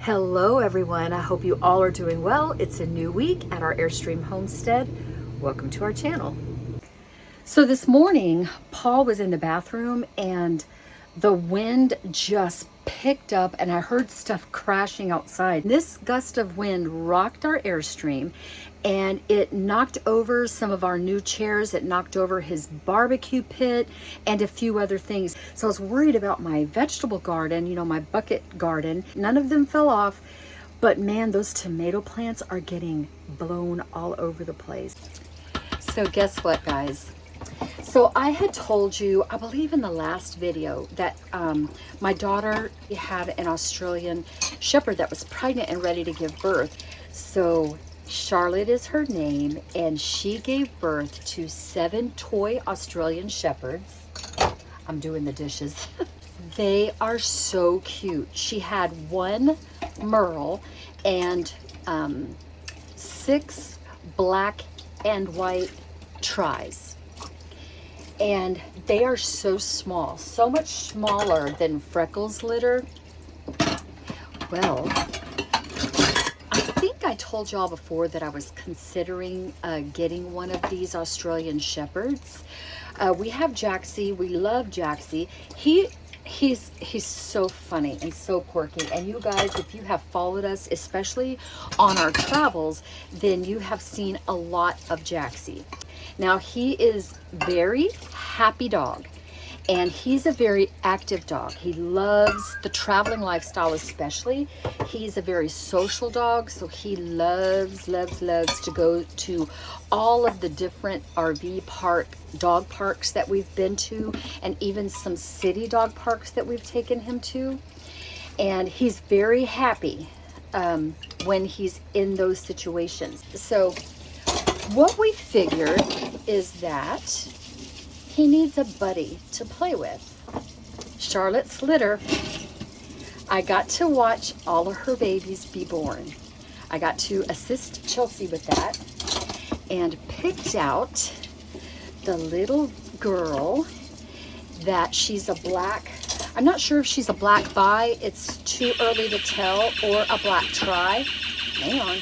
Hello everyone, I hope you all are doing well. It's a new week at our Airstream homestead. Welcome to our channel. So this morning, Paul was in the bathroom and the wind just picked up and I heard stuff crashing outside. This gust of wind rocked our Airstream and it knocked over some of our new chairs. It knocked over his barbecue pit and a few other things. So I was worried about my vegetable garden, you know, my bucket garden. None of them fell off, but man, those tomato plants are getting blown all over the place. So guess what, guys? So I had told you, I believe in the last video, that my daughter had an Australian Shepherd that was pregnant and ready to give birth. So Charlotte is her name, and she gave birth to 7 toy Australian Shepherds. I'm doing the dishes. They are so cute. She had 1 Merle and 6 black and white tries. And they are so small, so much smaller than Freckles' litter. Well, I think I told y'all before that I was considering getting one of these Australian Shepherds. We have Jaxie. We love Jaxie. He's so funny and so quirky. And you guys, if you have followed us, especially on our travels, then you have seen a lot of Jaxie. Now, he is very happy dog, and he's a very active dog. He loves the traveling lifestyle especially. He's a very social dog, so he loves to go to all of the different RV dog parks that we've been to, and even some city dog parks that we've taken him to. And he's very happy when he's in those situations. So what we figured is that he needs a buddy to play with. Charlotte's litter, I got to watch all of her babies be born. I got to assist Chelsea with that and picked out the little girl that she's a black, I'm not sure if she's a black bi, it's too early to tell, or a black tri. Hang on.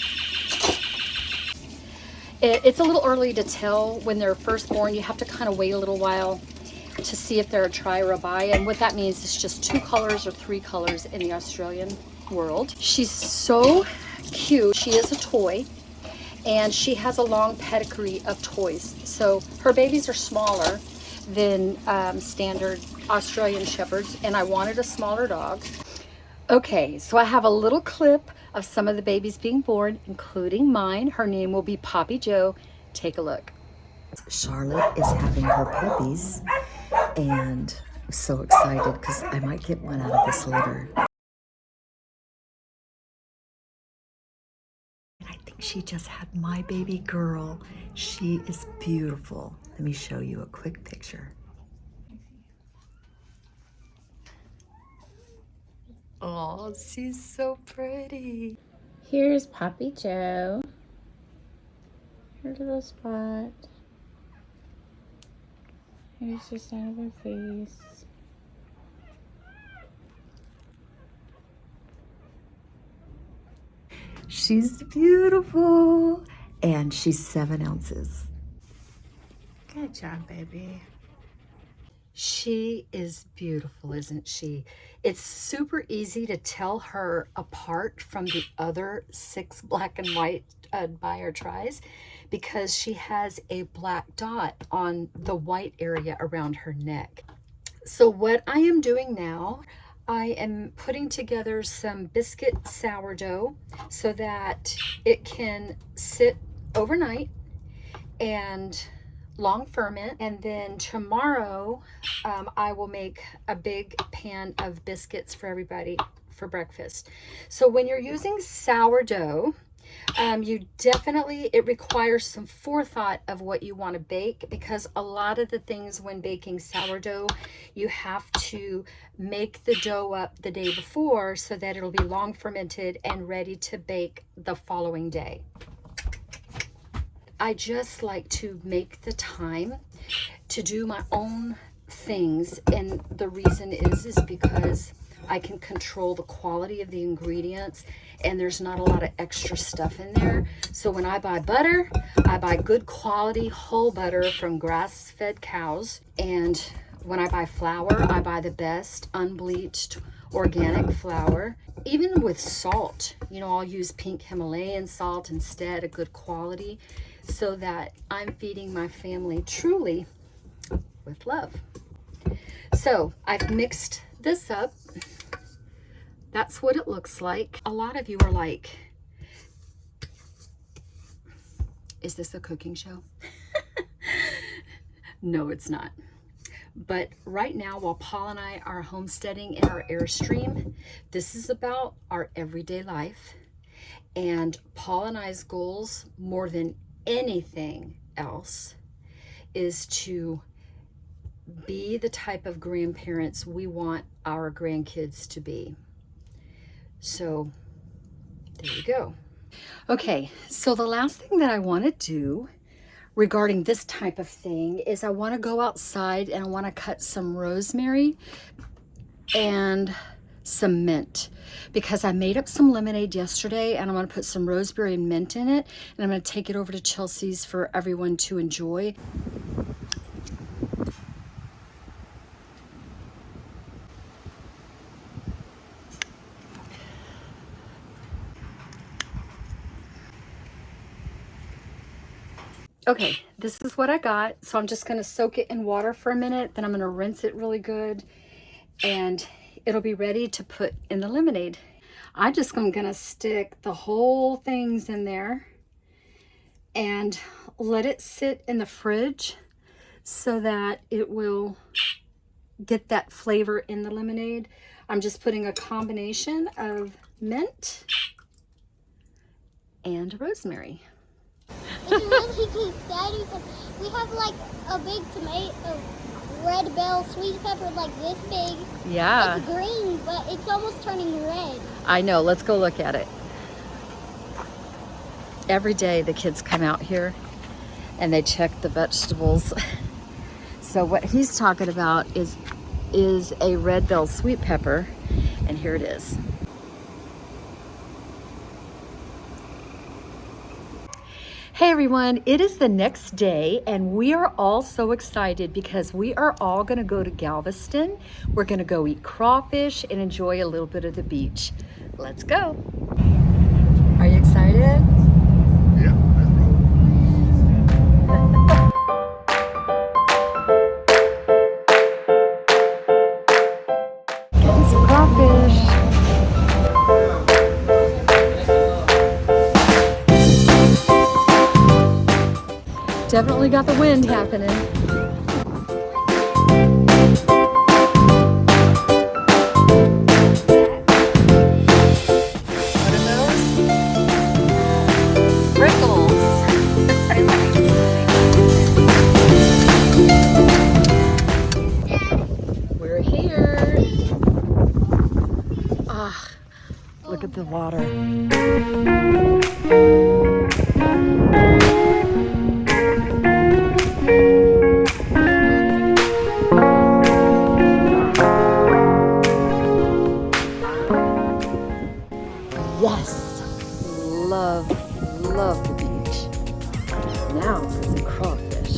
It's a little early to tell when they're first born. You have to kind of wait a little while to see if they're a tri or a bi. And what that means is just 2 colors or 3 colors in the Australian world. She's so cute. She is a toy, and she has a long pedigree of toys. So her babies are smaller than standard Australian Shepherds, and I wanted a smaller dog. Okay, so I have a little clip of some of the babies being born, including mine. Her name will be Poppy Joe. Take a look. Charlotte is having her puppies, and I'm so excited because I might get one out of this litter. I think she just had my baby girl. She is beautiful. Let me show you a quick picture. Oh, she's so pretty. Here's Poppy Joe. Her little spot. Here's the side of her face. She's beautiful. And she's 7 ounces. Good job, baby. She is beautiful, isn't she? It's super easy to tell her apart from the other 6 black and white bi or tris because she has a black dot on the white area around her neck. So what I am doing now, I am putting together some biscuit sourdough so that it can sit overnight and long ferment, and then tomorrow I will make a big pan of biscuits for everybody for breakfast. So when you're using sourdough, it requires some forethought of what you want to bake, because a lot of the things when baking sourdough, you have to make the dough up the day before so that it'll be long fermented and ready to bake the following day. I just like to make the time to do my own things, and the reason is because I can control the quality of the ingredients, and there's not a lot of extra stuff in there. So when I buy butter, I buy good quality whole butter from grass-fed cows. And when I buy flour, I buy the best unbleached organic flour. Even with salt, you know, I'll use pink Himalayan salt instead, a good quality, so that I'm feeding my family truly with love. So I've mixed this up. That's what it looks like. A lot of you are like, is this a cooking show? No, it's not. But right now, while Paul and I are homesteading in our Airstream, this is about our everyday life. And Paul and I's goals, more than anything else, is to be the type of grandparents we want our grandkids to be. So there you go. Okay, so the last thing that I want to do regarding this type of thing is I want to go outside and I want to cut some rosemary and some mint, because I made up some lemonade yesterday and I'm going to put some rosemary and mint in it, and I'm going to take it over to Chelsea's for everyone to enjoy. Okay, this is what I got. So I'm just gonna soak it in water for a minute, then I'm gonna rinse it really good, and it'll be ready to put in the lemonade. I'm gonna stick the whole things in there and let it sit in the fridge so that it will get that flavor in the lemonade. I'm just putting a combination of mint and rosemary. It's really good, Daddy, because we have like a big tomato, red bell sweet pepper like this big. Yeah. It's green, but it's almost turning red. I know, let's go look at it. Every day the kids come out here and they check the vegetables. So what he's talking about is a red bell sweet pepper, and here it is. Hey everyone, it is the next day and we are all so excited because we are all gonna go to Galveston. We're gonna go eat crawfish and enjoy a little bit of the beach. Let's go. Are you excited? Yeah, let's roll. Getting some crawfish. Definitely got the wind happening. What are those? Prickles. We're here. Ah, look at the water. Yes, love the beach. Now for some crawfish.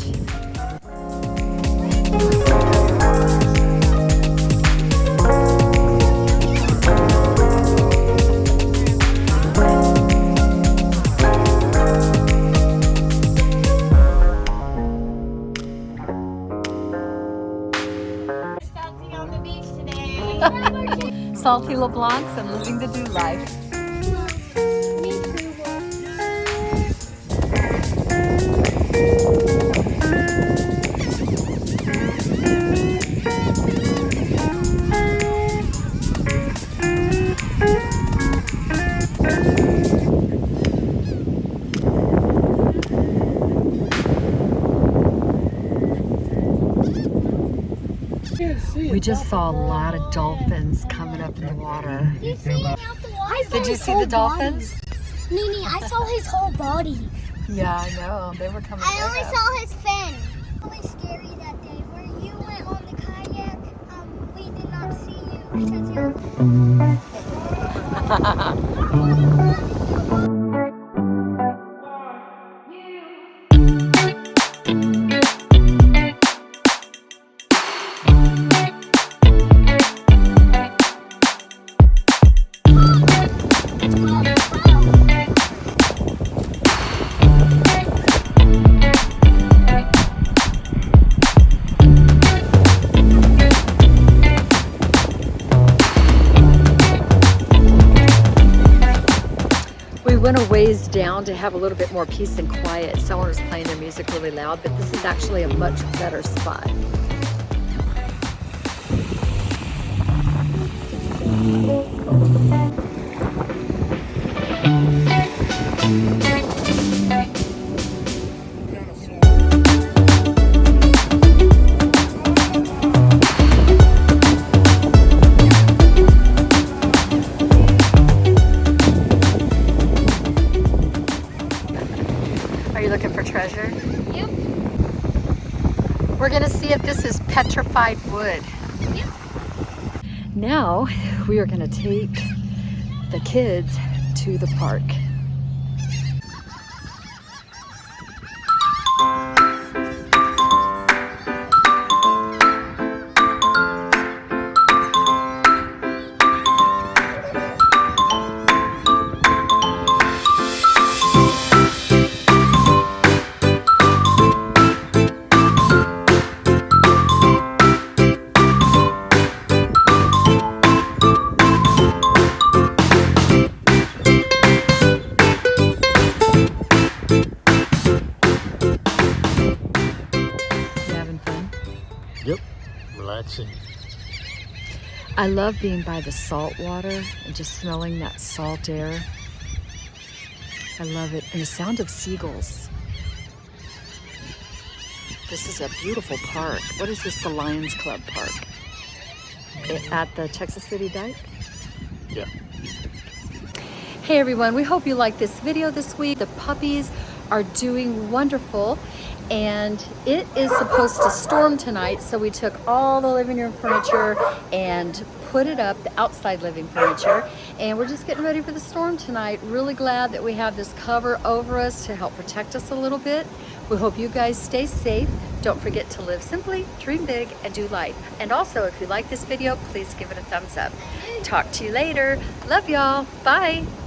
Salty on the beach today. Salty LeBlancs and living the do life. We just saw a lot of dolphins coming up in the water. You see him out the water? Did you see the dolphins? Nene, I saw his whole body. Yeah, I know. They were coming I only right up. saw his fin. Really scary that day. Where you went on the kayak, we did not see you. We went a ways down to have a little bit more peace and quiet. Someone was playing their music really loud, but this is actually a much better spot. Are you looking for treasure? Yep. We're gonna see if this is petrified wood. Yep. Now we are gonna take the kids to the park. Yep. Relaxing. I love being by the salt water and just smelling that salt air. I love it. And the sound of seagulls. This is a beautiful park. What is this? The Lions Club Park at the Texas City Dike? Yeah. Hey everyone, we hope you liked this video this week. The puppies are doing wonderful. And it is supposed to storm tonight, so we took all the living room furniture and put it up, the outside living furniture, and we're just getting ready for the storm tonight. Really glad that we have this cover over us to help protect us a little bit. We hope you guys stay safe. Don't forget to live simply, dream big, and do life. And also, if you like this video, please give it a thumbs up. Talk to you later. Love y'all. Bye.